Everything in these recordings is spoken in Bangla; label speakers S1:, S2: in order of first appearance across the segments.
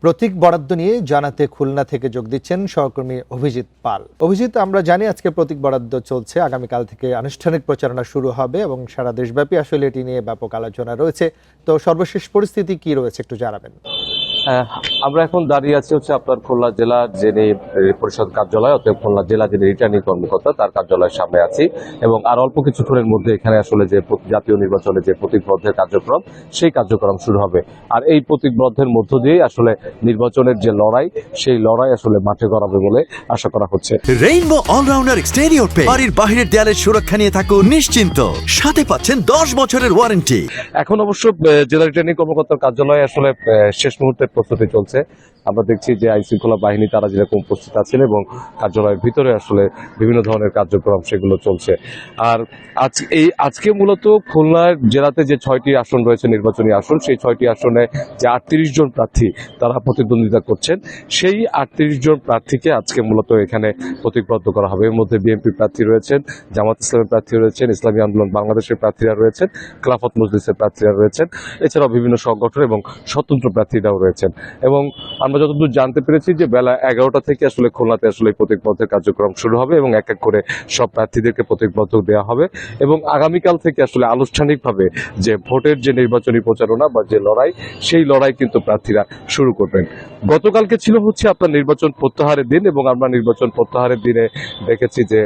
S1: প্রতীক বরাদ্দ নিয়ে জানাতে খুলনা থেকে যোগ দিচ্ছেন সহকর্মী অভিজিৎ পাল। অভিজিৎ, আমরা জানি আজকে প্রতীক বরাদ্দ চলছে, আগামীকাল থেকে আনুষ্ঠানিক প্রচারণা শুরু হবে এবং সারা দেশব্যাপী আসলে এটি নিয়ে ব্যাপক আলোচনা রয়েছে। তো সর্বশেষ পরিস্থিতি কি রয়েছে একটু জানাবেন।
S2: আমরা এখন দাঁড়িয়ে আছি আপনার খুলনা জেলার যিনি পরিষদ কার্যালয় অর্থাৎ খুলনা জেলা যিনি রিটার্নিং কর্মকর্তা তার কার্যালয়ের সামনে আছি এবং আর অল্প কিছুক্ষণের মধ্যে এখানে আসলে যে জাতীয় নির্বাচনে যে প্রতীকবদ্ধের কার্যক্রম সেই কার্যক্রম শুরু হবে। আর এই প্রতীকবদ্ধের মধ্য দিয়েই আসলে নির্বাচনের যে লড়াই সেই লড়াই আসলে মাঠে গড়াবে বলে আশা করা হচ্ছে।
S3: রেইনবো অলরাউন্ডার এক্সটেরিয়র পেইন্ট বাড়ির বাহিরের দেয়ালের সুরক্ষা নিয়ে থাকুন নিশ্চিন্ত, সাথে পাচ্ছেন 10 বছরের ওয়ারেন্টি।
S2: এখন অবশ্য জেলা রিটার্নিং কর্মকর্তার কার্যালয়ে আসলে শেষ মুহূর্তের প্রস্তুতি চলছে। আমরা দেখছি যে আইন শৃঙ্খলা বাহিনী তারা যেরকম উপস্থিত আছেন এবং কার্যালয়ের ভিতরে আসলে বিভিন্ন ধরনের কার্যক্রম সেগুলো চলছে। আর আজকে মূলত খুলনা জেলাতে যে 6টি আসন রয়েছে নির্বাচনী আসন, সেই 6টি আসনে যে 38 জন প্রার্থী তারা প্রতিদ্বন্দ্বিতা করছেন, সেই 38 জন প্রার্থীকে আজকে মূলত এখানে প্রতীকবদ্ধ করা হবে। এর মধ্যে বিএনপি প্রার্থী রয়েছেন, জামাত ইসলামের প্রার্থী রয়েছেন, ইসলামী আন্দোলন বাংলাদেশের প্রার্থীরা রয়েছেন, খেলাফত মজলিসের প্রার্থীরা রয়েছেন, এছাড়াও বিভিন্ন সংগঠন এবং স্বতন্ত্র প্রার্থীরাও রয়েছেন। এবং আমরা যতদূর জানতে পেরেছি যে বেলা 11টা থেকে আসলে খুলনাতে আসলে প্রতীকবদ্ধের কার্যক্রম শুরু হবে এবং এক এক করে সব প্রার্থীদেরকে প্রতীকবদ্ধ দেওয়া হবে এবং আগামীকাল থেকে আসলে আনুষ্ঠানিকভাবে যে ভোটের যে নির্বাচনী প্রচারণা বা যে লড়াই সেই লড়াই কিন্তু প্রার্থীরা শুরু করবেন। গতকালকে ছিল আপনার নির্বাচন প্রত্যাহারের দিন এবং আমরা নির্বাচন প্রত্যাহারের দিনে দেখেছি যে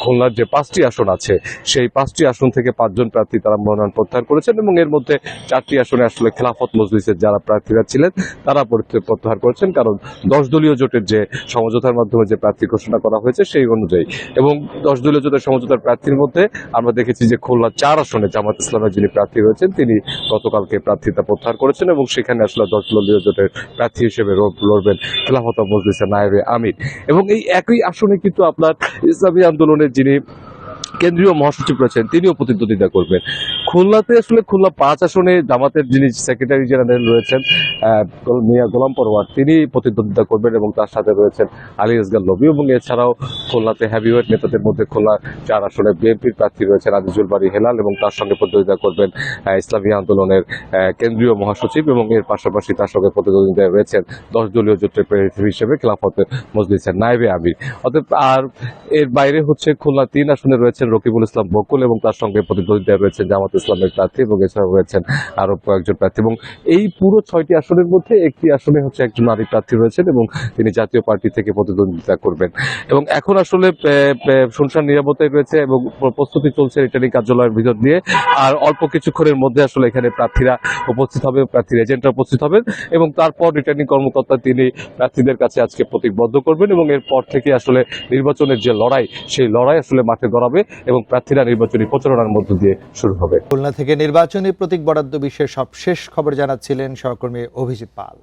S2: খুলনার যে 5টি আসন আছে সেই 5টি আসন থেকে 5 জন প্রার্থী তারা মনোনয়ন প্রত্যাহার করেছেন এবং এর মধ্যে 4টি আসনে আসলে খেলাফত মজলিসের যারা প্রার্থীরা ছিলেন তারা প্রত্যাহার করেছেন, কারণ 10 দলীয় জোটের যে সমঝোতার মাধ্যমে যে প্রার্থী ঘোষণা করা হয়েছে সেই অনুযায়ী। এবং 10 দলীয় জোটের সমঝোতার প্রার্থীর মধ্যে আমরা দেখেছি যে খুলনা 4 আসনে জামাত ইসলামের যিনি প্রার্থী রয়েছেন তিনি গতকালকে প্রার্থিতা প্রত্যাহার করেছেন এবং সেখানে আসলে 10 দলীয় জোটের প্রার্থী হিসেবে লড়বেন খেলাফত মজলিসের নায়েবে আমির। এবং এই একই আসনে কিন্তু আপনার ইসলামী আন্দোলনের যিনি কেন্দ্রীয় মহাসচিব রয়েছেন তিনিও প্রতিদ্বন্দ্বিতা করবেন। খুলনাতে আসলে খুলনা 5 আসনে জামাতের যিনি সেক্রেটারি জেনারেল রয়েছেন মিয়া গোলাম পরোয়ার তিনি প্রতিদ্বন্দ্বিতা করবেন এবং তার সাথে রয়েছেন আলী আসগর লবি এবং এছাড়াও খুলনাতে হেভিওয়েট নেতাদের মধ্যে খুলনা 4 আসনে বিএনপির প্রার্থী রয়েছেন আজিজুল বাড়ি হেলাল এবং তার সঙ্গে প্রতিদ্বন্দ্বিতা করবেন ইসলামী আন্দোলনের কেন্দ্রীয় মহাসচিব এবং এর পাশাপাশি তার সঙ্গে প্রতিদ্বন্দ্বিতায় রয়েছেন 10 দলীয় জোটের প্রার্থী হিসেবে খেলাফত মজলিসের নায়েবে আমির। অতএব আর এর বাইরে খুলনা 3 আসনে রয়েছেন রকিবুল ইসলাম বকুল এবং তার সঙ্গে প্রতিদ্বন্দ্বিতায় রয়েছেন জামাত ইসলামের প্রার্থী এবং এছাড়াও রয়েছেন আরো কয়েকজন প্রার্থী এবং এই পুরো 6টি আসনের মধ্যে একটি আসনে একজন নারী প্রার্থী রয়েছেন এবং তিনি জাতীয় পার্টি থেকে প্রতিদ্বন্দ্বিতা করবেন। এবং এখন আসলে শুনশান নিরাপত্তায় রয়েছে এবং প্রস্তুতি চলছে রিটার্নিং কার্যালয়ের ভিতর দিয়ে। আর অল্প কিছুক্ষণের মধ্যে আসলে এখানে প্রার্থীরা উপস্থিত হবে, প্রার্থীর এজেন্টরা উপস্থিত হবেন এবং তারপর রিটার্নিং কর্মকর্তা তিনি প্রার্থীদের কাছে আজকে প্রতীকবদ্ধ করবেন এবং এরপর থেকে আসলে নির্বাচনের যে লড়াই সেই লড়াই আসলে মাঠে গড়াবে এবং প্রার্থীরা নির্বাচনী প্রচারণার মধ্য দিয়ে শুরু হবে।
S1: খুলনা থেকে নির্বাচনী প্রতীক বরাদ্দ বিষয়ে সবশেষ খবর জানাচ্ছিলেন সহকর্মী অভিজিৎ পাল।